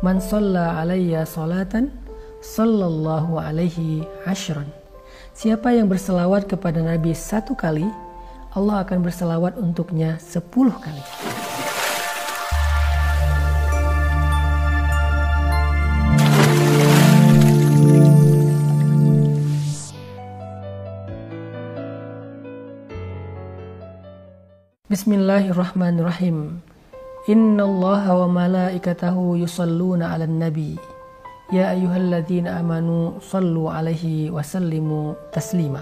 Man shalla alayya salatan sallallahu alaihi ashran. Siapa yang berselawat kepada Nabi 1 kali, Allah akan berselawat untuknya 10 kali. Bismillahirrahmanirrahim. Innallaha wa malaikatahu yusalluna 'alan nabi. Ya ayyuhalladzina amanu sallu 'alaihi wa sallimu taslima.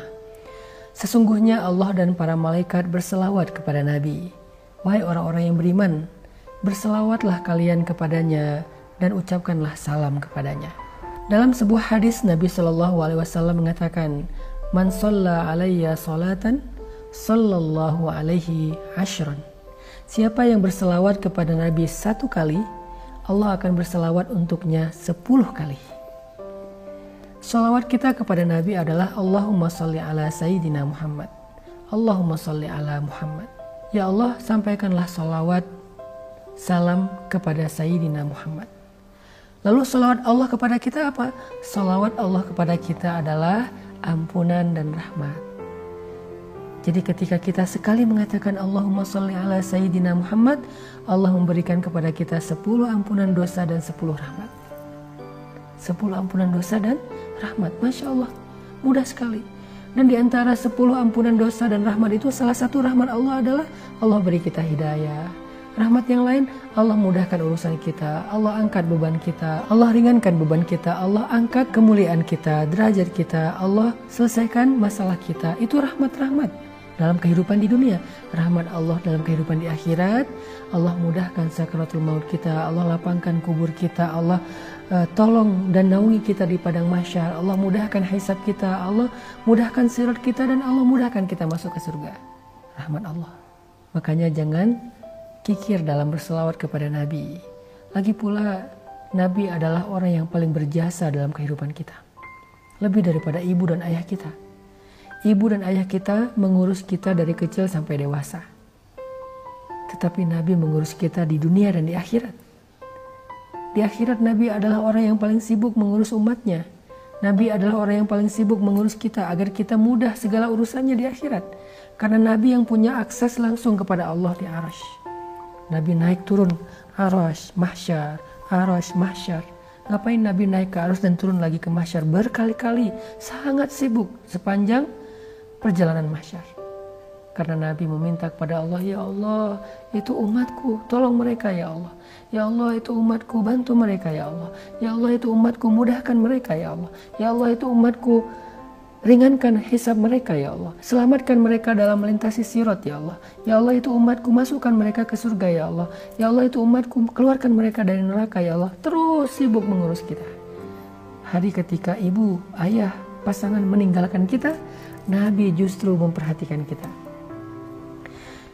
Sesungguhnya Allah dan para malaikat berselawat kepada Nabi. Wahai orang-orang yang beriman, berselawatlah kalian kepadanya dan ucapkanlah salam kepadanya. Dalam sebuah hadis Nabi SAW mengatakan, Man shalla alayya salatan sallallahu alaihi ashran. Siapa yang berselawat kepada Nabi 1 kali, Allah akan berselawat untuknya 10 kali. Salawat kita kepada Nabi adalah Allahumma sholli ala Sayyidina Muhammad. Allahumma sholli ala Muhammad. Ya Allah, sampaikanlah salawat, salam kepada Sayyidina Muhammad. Lalu salawat Allah kepada kita apa? Salawat Allah kepada kita adalah ampunan dan rahmat. Jadi ketika kita sekali mengatakan Allahumma sholli ala Sayyidina Muhammad, Allah memberikan kepada kita 10 ampunan dosa dan 10 rahmat. 10 ampunan dosa dan rahmat. Masya Allah, mudah sekali. Dan di antara 10 ampunan dosa dan rahmat itu, salah satu rahmat Allah adalah Allah beri kita hidayah. Rahmat yang lain, Allah mudahkan urusan kita, Allah angkat beban kita, Allah ringankan beban kita, Allah angkat kemuliaan kita, derajat kita, Allah selesaikan masalah kita. Itu rahmat-rahmat dalam kehidupan di dunia, rahmat Allah dalam kehidupan di akhirat. Allah mudahkan sakaratul maut kita, Allah lapangkan kubur kita, Allah tolong dan naungi kita di padang mahsyar, Allah mudahkan hisab kita, Allah mudahkan sirat kita, dan Allah mudahkan kita masuk ke surga. Rahmat Allah. Makanya jangan kikir dalam berselawat kepada Nabi. Lagi pula Nabi adalah orang yang paling berjasa dalam kehidupan kita, lebih daripada ibu dan ayah kita. Ibu dan ayah kita mengurus kita dari kecil sampai dewasa. Tetapi Nabi mengurus kita di dunia dan di akhirat. Di akhirat Nabi adalah orang yang paling sibuk mengurus umatnya. Nabi adalah orang yang paling sibuk mengurus kita agar kita mudah segala urusannya di akhirat. Karena Nabi yang punya akses langsung kepada Allah di Arasy. Nabi naik turun Arasy, mahsyar, Arasy, mahsyar. Ngapain Nabi naik ke Arasy dan turun lagi ke mahsyar berkali-kali? Sangat sibuk sepanjang perjalanan mahsyar. Karena Nabi meminta kepada Allah, ya Allah, itu umatku, tolong mereka ya Allah. Ya Allah, itu umatku, bantu mereka ya Allah. Ya Allah, itu umatku, mudahkan mereka ya Allah. Ya Allah, itu umatku, ringankan hisab mereka ya Allah. Selamatkan mereka dalam melintasi sirat ya Allah. Ya Allah, itu umatku, masukkan mereka ke surga ya Allah. Ya Allah, itu umatku, keluarkan mereka dari neraka ya Allah. Terus sibuk mengurus kita. Hari ketika ibu, ayah, pasangan meninggalkan kita, Nabi justru memperhatikan kita.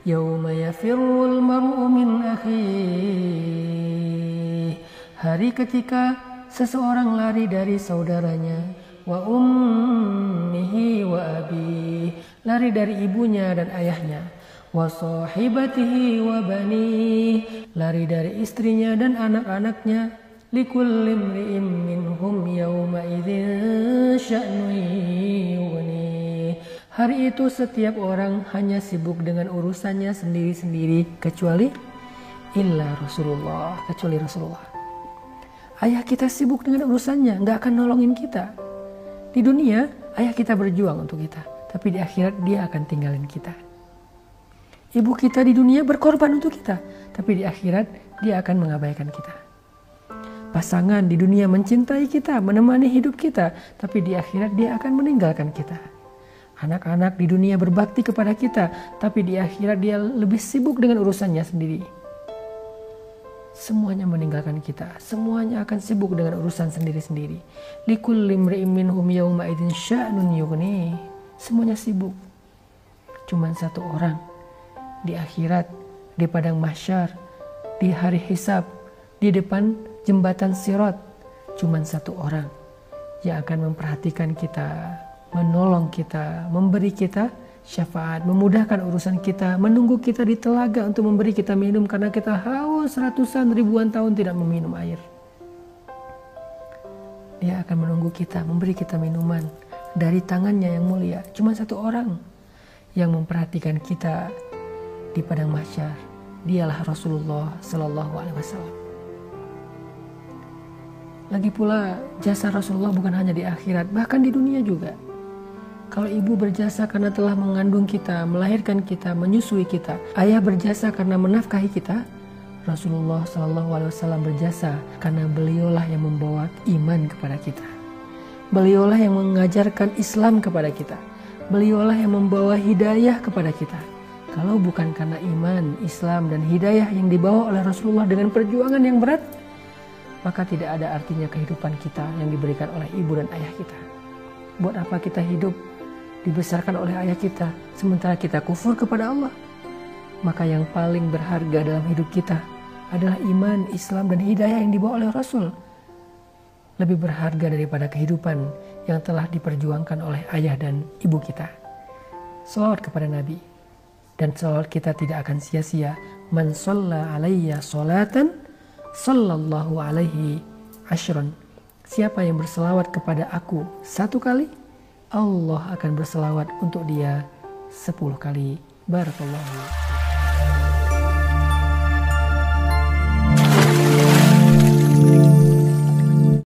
Yauma yafirrul mar'u min akhihi. Hari ketika seseorang lari dari saudaranya, wa ummihi wa abi, lari dari ibunya dan ayahnya, wa sahibatihi wa bani, lari dari istrinya dan anak-anaknya, likulli imri'in minhum yawma idzin sya'nun yughni. Hari itu setiap orang hanya sibuk dengan urusannya sendiri-sendiri kecuali Rasulullah. Ayah kita sibuk dengan urusannya, nggak akan nolongin kita. Di dunia ayah kita berjuang untuk kita, tapi di akhirat dia akan tinggalin kita. Ibu kita di dunia berkorban untuk kita, tapi di akhirat dia akan mengabaikan kita. Pasangan di dunia mencintai kita, menemani hidup kita, tapi di akhirat dia akan meninggalkan kita. Anak-anak di dunia berbakti kepada kita, tapi di akhirat dia lebih sibuk dengan urusannya sendiri. Semuanya meninggalkan kita, semuanya akan sibuk dengan urusan sendiri-sendiri. Likulli imri'in minhum yawma idzin sya'nun yughni. Semuanya sibuk. Cuman satu orang di akhirat, di padang mahsyar, di hari hisab, di depan jembatan sirat, cuman satu orang yang akan memperhatikan kita, menolong kita, memberi kita syafaat, memudahkan urusan kita, menunggu kita di telaga untuk memberi kita minum karena kita haus ratusan ribuan tahun tidak meminum air. Dia akan menunggu kita, memberi kita minuman dari tangannya yang mulia. Cuma satu orang yang memperhatikan kita di padang mahsyar. Dialah Rasulullah Sallallahu Alaihi Wasallam. Lagi pula jasa Rasulullah bukan hanya di akhirat, bahkan di dunia juga. Kalau ibu berjasa karena telah mengandung kita, melahirkan kita, menyusui kita, ayah berjasa karena menafkahi kita, Rasulullah Sallallahu Alaihi Wasallam berjasa karena beliaulah yang membawa iman kepada kita. Beliaulah yang mengajarkan Islam kepada kita. Beliaulah yang membawa hidayah kepada kita. Kalau bukan karena iman, Islam, dan hidayah yang dibawa oleh Rasulullah dengan perjuangan yang berat, maka tidak ada artinya kehidupan kita yang diberikan oleh ibu dan ayah kita. Buat apa kita hidup dibesarkan oleh ayah kita sementara kita kufur kepada Allah? Maka yang paling berharga dalam hidup kita adalah iman, Islam, dan hidayah yang dibawa oleh Rasul. Lebih berharga daripada kehidupan yang telah diperjuangkan oleh ayah dan ibu kita. Shalawat kepada Nabi. Dan shalawat kita tidak akan sia-sia. Man shalla alayya sholatan sallallahu alaihi ashron. Siapa yang berselawat kepada aku 1 kali, Allah akan berselawat untuk dia 10 kali. Barakallahu.